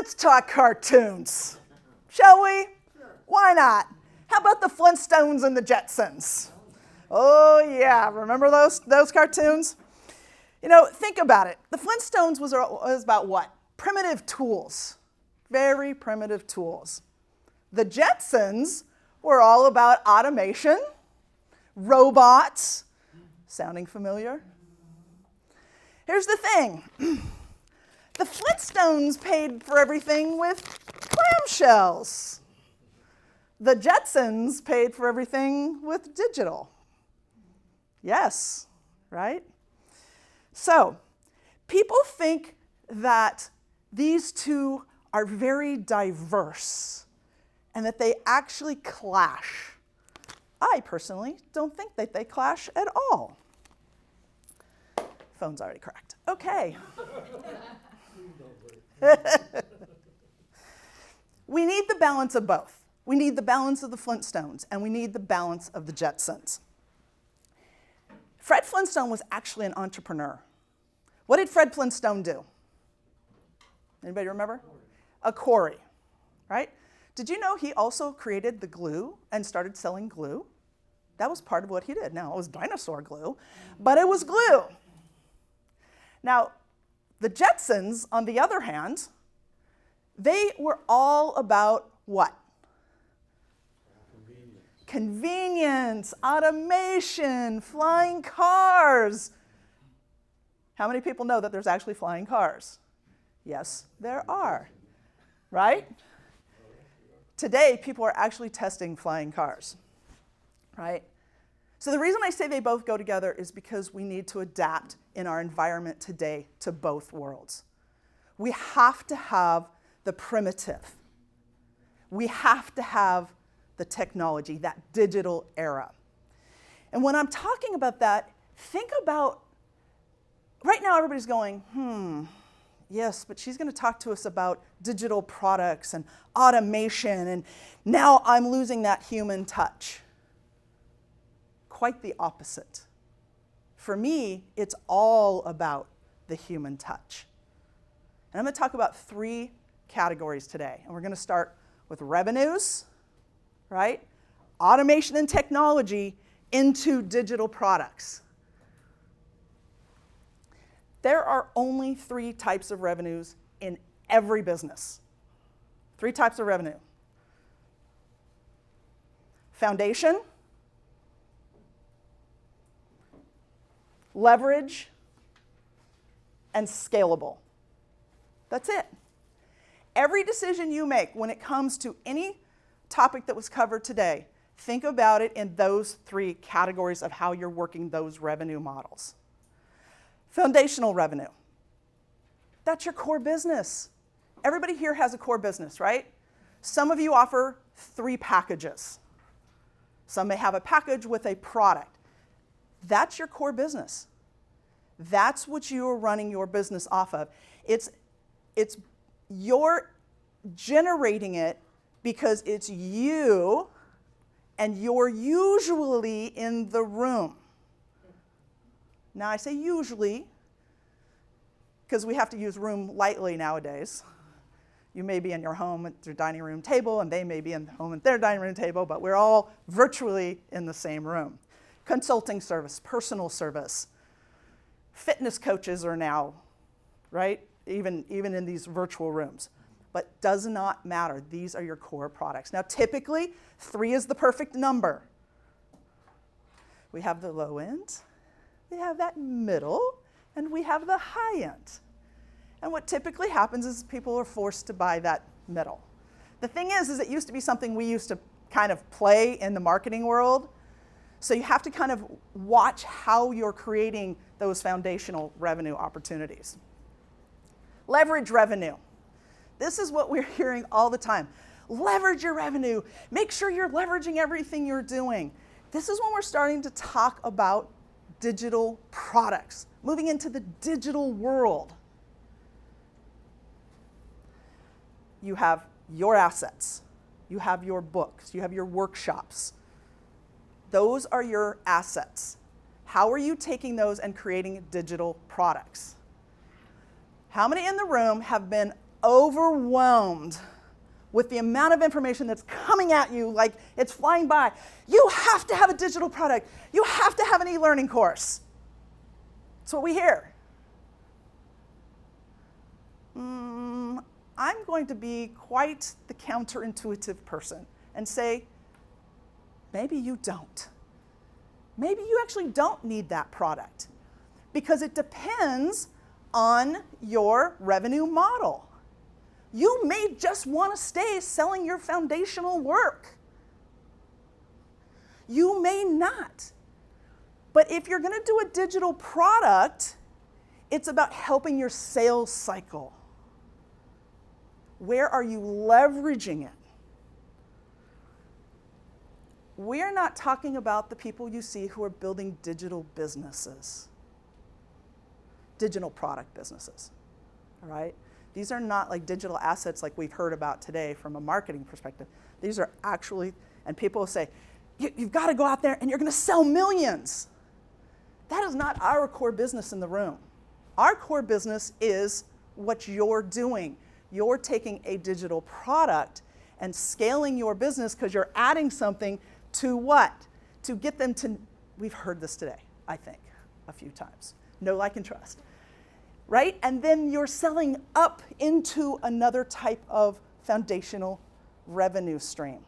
Let's talk cartoons, shall we? Sure. Why not? How about the Flintstones and the Jetsons? Oh yeah, remember those cartoons? You know, think about it. The Flintstones was about what? Primitive tools, very primitive tools. The Jetsons were all about automation, robots. Sounding familiar? Here's the thing. The Flintstones paid for everything with clamshells. The Jetsons paid for everything with digital. Yes, right? So, people think that these two are very diverse and that they actually clash. I personally don't think that they clash at all. Phone's already cracked. Okay. We need the balance of both. We need the balance of the Flintstones, and we need the balance of the Jetsons. Fred Flintstone was actually an entrepreneur. What did Fred Flintstone do? Anybody remember? A quarry, right? Did you know he also created the glue and started selling glue? That was part of what he did. Now, it was dinosaur glue, but it was glue. Now, the Jetsons, on the other hand, they were all about what? Convenience, automation, flying cars. How many people know that there's actually flying cars? Yes, there are, right? Today, people are actually testing flying cars, right? So the reason I say they both go together is because we need to adapt in our environment today to both worlds. We have to have the primitive. We have to have the technology, that digital era. And when I'm talking about that, think about, right now everybody's going, yes, but she's going to talk to us about digital products and automation, and now I'm losing that human touch. Quite the opposite. For me, it's all about the human touch. And I'm going to talk about 3 categories today. And we're going to start with revenues, right? Automation and technology into digital products. There are only 3 types of revenues in every business. 3 types of revenue. Foundation, leverage, and scalable. That's it. Every decision you make when it comes to any topic that was covered today, think about it in those 3 categories of how you're working those revenue models. Foundational revenue. That's your core business. Everybody here has a core business, right? Some of you offer 3 packages. Some may have a package with a product. That's your core business. That's what you are running your business off of. You're generating it because it's you, and you're usually in the room. Now, I say usually because we have to use room lightly nowadays. You may be in your home at your dining room table, and they may be in home at their dining room table, but we're all virtually in the same room. Consulting service, personal service. Fitness coaches are now, right? Even in these virtual rooms. But does not matter. These are your core products. Now, typically, 3 is the perfect number. We have the low end, we have that middle, and we have the high end. And what typically happens is people are forced to buy that middle. The thing is it used to be something we used to kind of play in the marketing world. So you have to kind of watch how you're creating those foundational revenue opportunities. Leverage revenue. This is what we're hearing all the time. Leverage your revenue. Make sure you're leveraging everything you're doing. This is when we're starting to talk about digital products, moving into the digital world. You have your assets. You have your books. You have your workshops. Those are your assets. How are you taking those and creating digital products? How many in the room have been overwhelmed with the amount of information that's coming at you like it's flying by. You have to have a digital product. You have to have an e-learning course. That's what we hear. I'm going to be quite the counterintuitive person and say, maybe you don't. Maybe you actually don't need that product because it depends on your revenue model. You may just want to stay selling your foundational work. You may not. But if you're going to do a digital product, it's about helping your sales cycle. Where are you leveraging it? We're not talking about the people you see who are building digital businesses, digital product businesses, all right? These are not like digital assets like we've heard about today from a marketing perspective. These are actually, and people will say, you've got to go out there and you're going to sell millions. That is not our core business in the room. Our core business is what you're doing. You're taking a digital product and scaling your business because you're adding something to what? To get them to, we've heard this today, I think, a few times. Know, like, and trust, right? And then you're selling up into another type of foundational revenue stream.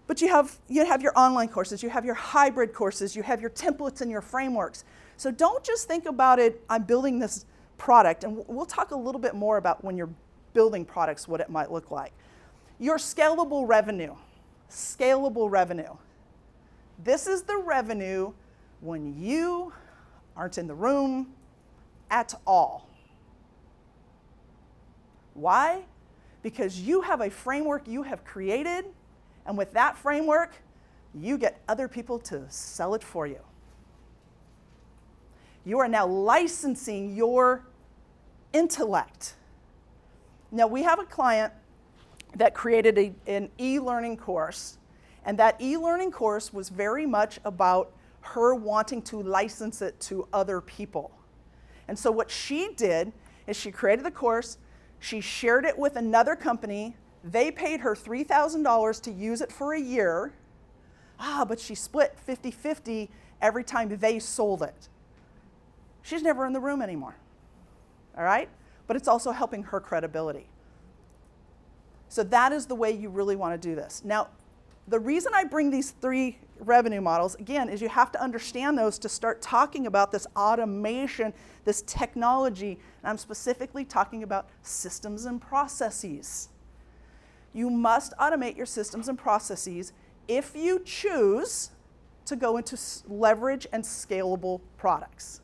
But you have your online courses, you have your hybrid courses, you have your templates and your frameworks. So don't just think about it, I'm building this product, and we'll talk a little bit more about when you're building products, what it might look like. Your scalable revenue. Scalable revenue. This is the revenue when you aren't in the room at all. Why? Because you have a framework you have created, and with that framework, you get other people to sell it for you. You are now licensing your intellect. Now, we have a client that created an e-learning course, and that e-learning course was very much about her wanting to license it to other people. And so what she did is she created the course, she shared it with another company, they paid her $3,000 to use it for a year, but she split 50-50 every time they sold it. She's never in the room anymore, all right? But it's also helping her credibility. So that is the way you really want to do this. Now, the reason I bring these three revenue models, again, is you have to understand those to start talking about this automation, this technology, and I'm specifically talking about systems and processes. You must automate your systems and processes if you choose to go into leverage and scalable products.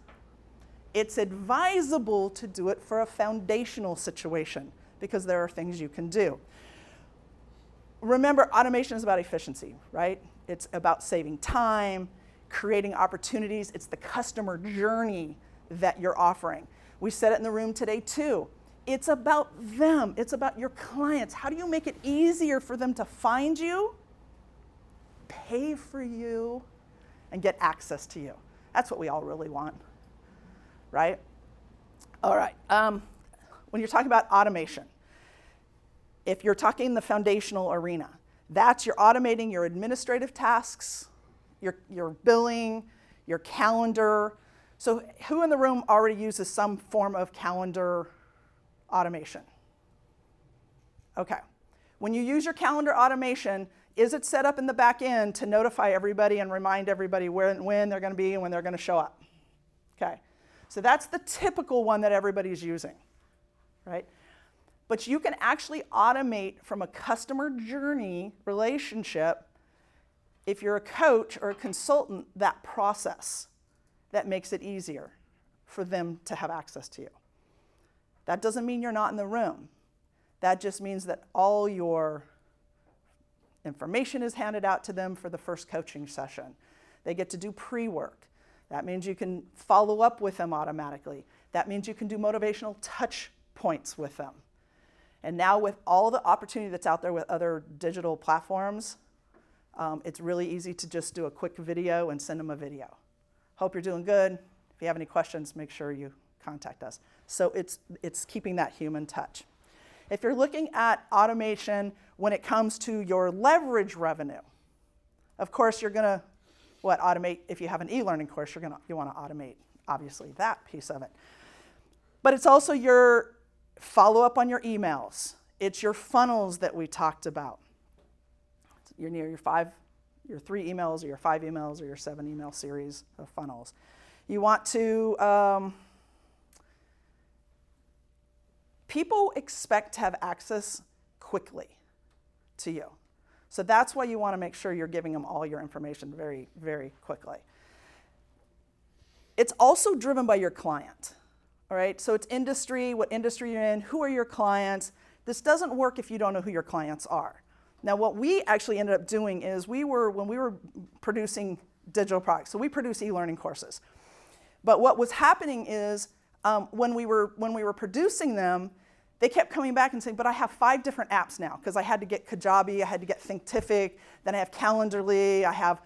It's advisable to do it for a foundational situation because there are things you can do. Remember, automation is about efficiency, right? It's about saving time, creating opportunities. It's the customer journey that you're offering. We said it in the room today too. It's about them. It's about your clients. How do you make it easier for them to find you, pay for you, and get access to you? That's what we all really want, right? All right. When you're talking about automation, if you're talking the foundational arena, that's you're automating your administrative tasks, your billing, your calendar. So who in the room already uses some form of calendar automation? Okay. When you use your calendar automation, is it set up in the back end to notify everybody and remind everybody when they're going to be and when they're going to show up? Okay. So that's the typical one that everybody's using, right? But you can actually automate from a customer journey relationship, if you're a coach or a consultant, that process that makes it easier for them to have access to you. That doesn't mean you're not in the room. That just means that all your information is handed out to them for the first coaching session. They get to do pre-work. That means you can follow up with them automatically. That means you can do motivational touch points with them. And now with all the opportunity that's out there with other digital platforms, it's really easy to just do a quick video and send them a video. Hope you're doing good. If you have any questions, make sure you contact us. So it's keeping that human touch. If you're looking at automation when it comes to your leverage revenue, of course you're going to automate. If you have an e-learning course, you want to automate, obviously, that piece of it. But it's also your follow-up on your emails. It's your funnels that we talked about. You're near your 3 emails or your 5 emails or your 7 email series of funnels. You want to, people expect to have access quickly to you. So that's why you want to make sure you're giving them all your information very, very quickly. It's also driven by your client, all right? So it's industry, what industry you're in, who are your clients. This doesn't work if you don't know who your clients are. Now, what we actually ended up doing is when we were producing digital products, so we produce e-learning courses. But what was happening is when we were producing them, they kept coming back and saying, but I have 5 different apps now, because I had to get Kajabi, I had to get Thinkific, then I have Calendly, I have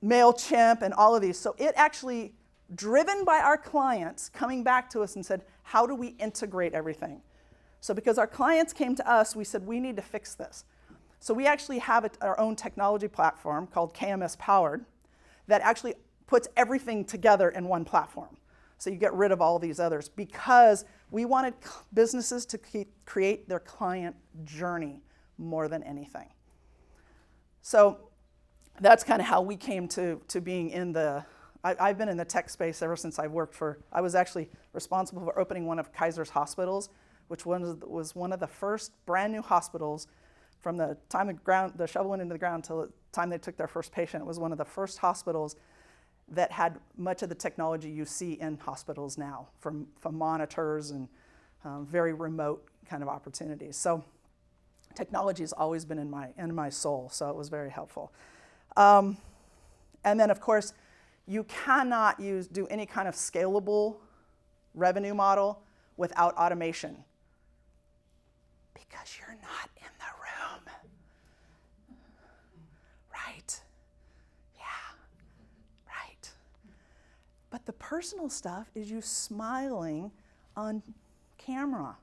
MailChimp, and all of these. So it actually, driven by our clients, coming back to us and said, how do we integrate everything? So because our clients came to us, we said, we need to fix this. So we actually have our own technology platform called KMS Powered that actually puts everything together in one platform. So you get rid of all these others because we wanted businesses to create their client journey more than anything. So that's kind of how we came to being in the, I've been in the tech space ever since I was actually responsible for opening one of Kaiser's hospitals, which was one of the first brand new hospitals from the time the shovel went into the ground until the time they took their first patient. It was one of the first hospitals that had much of the technology you see in hospitals now, from monitors and very remote kind of opportunities. So technology has always been in my soul, so it was very helpful. And then, of course, you cannot do any kind of scalable revenue model without automation because you're not in the room, right? But the personal stuff is you smiling on camera,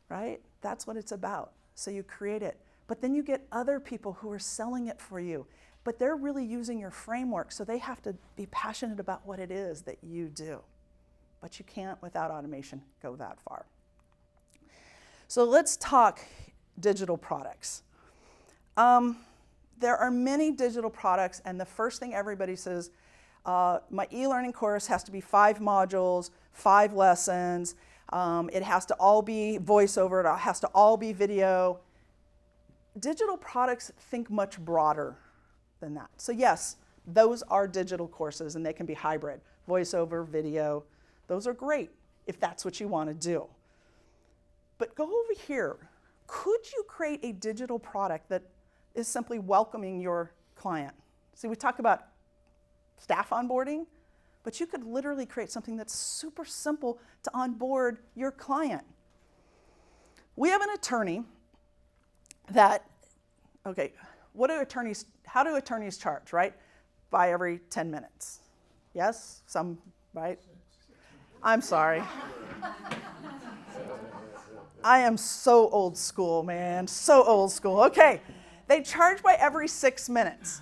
right? That's what it's about. So you create it. But then you get other people who are selling it for you. But they're really using your framework, so they have to be passionate about what it is that you do. But you can't, without automation, go that far. So let's talk digital products. There are many digital products, and the first thing everybody says, my e-learning course has to be 5 modules, 5 lessons. It has to all be voiceover. It has to all be video. Digital products think much broader than that. So yes, those are digital courses, and they can be hybrid, voiceover, video. Those are great if that's what you want to do. But go over here. Could you create a digital product that is simply welcoming your client? See, we talk about staff onboarding, but you could literally create something that's super simple to onboard your client. We have an attorney that, okay, how do attorneys charge, right? By every 10 minutes. Yes? Some, right? I'm sorry. I am so old school, man, so old school. Okay, they charge by every 6 minutes.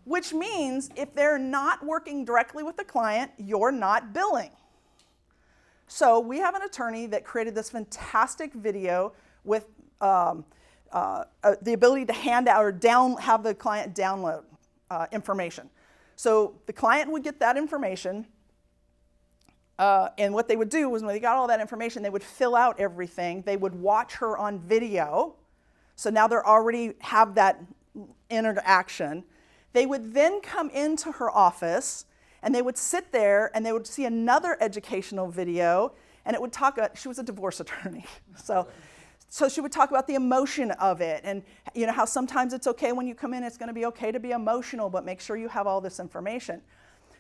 Which means if they're not working directly with the client, you're not billing. So we have an attorney that created this fantastic video with the ability to hand out or have the client download information. So the client would get that information, and what they would do was when they got all that information, they would fill out everything. They would watch her on video. So now they already have that interaction. They would then come into her office, and they would sit there, and they would see another educational video, and it would talk about, she was a divorce attorney, so she would talk about the emotion of it, and you know how sometimes it's okay when you come in, it's going to be okay to be emotional, but make sure you have all this information.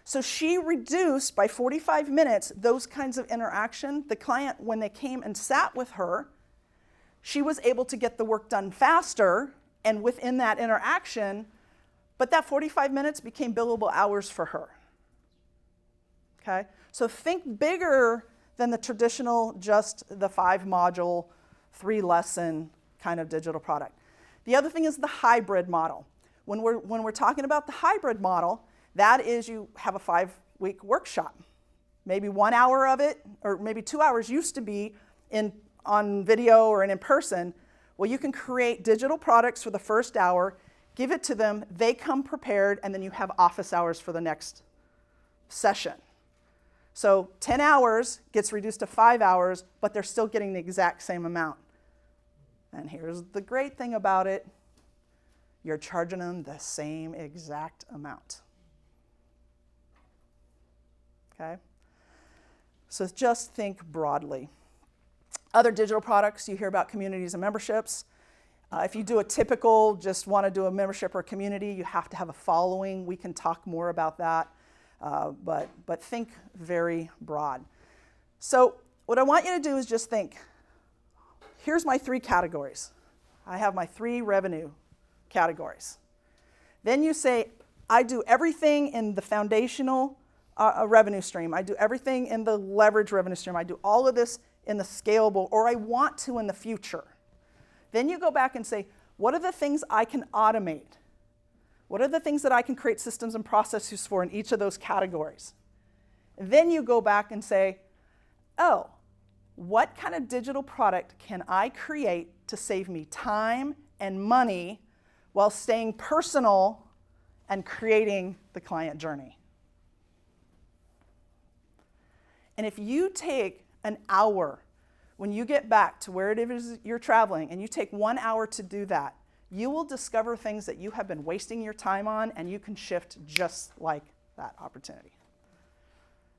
So she reduced by 45 minutes those kinds of interaction. The client, when they came and sat with her, she was able to get the work done faster, and within that interaction, but that 45 minutes became billable hours for her. okay? So think bigger than the traditional, just the 5-module, 3-lesson kind of digital product. The other thing is the hybrid model. When we're talking about the hybrid model, that is you have a 5-week workshop. Maybe 1 hour of it, or maybe 2 hours used to be on video or in person. Well, you can create digital products for the first hour, give it to them, they come prepared, and then you have office hours for the next session. So 10 hours gets reduced to 5 hours, but they're still getting the exact same amount. And here's the great thing about it. You're charging them the same exact amount. Okay? So just think broadly. Other digital products, you hear about communities and memberships. If you do a typical, just want to do a membership or community, you have to have a following. We can talk more about that. But think very broad. So what I want you to do is just think, here's my 3 categories. I have my 3 revenue categories. Then you say, I do everything in the foundational revenue stream. I do everything in the leverage revenue stream. I do all of this in the scalable, or I want to in the future. Then you go back and say, what are the things I can automate? What are the things that I can create systems and processes for in each of those categories? And then you go back and say, oh, what kind of digital product can I create to save me time and money while staying personal and creating the client journey? And if you take an hour when you get back to where it is you're traveling, and you take 1 hour to do that, you will discover things that you have been wasting your time on, and you can shift just like that opportunity.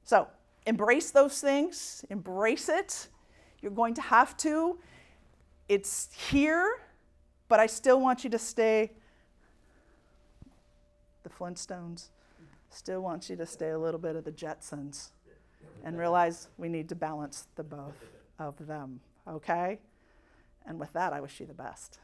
So embrace those things, embrace it. You're going to have to. It's here, but I still want you to stay the Flintstones. Still want you to stay a little bit of the Jetsons and realize we need to balance the both of them, okay? And with that, I wish you the best.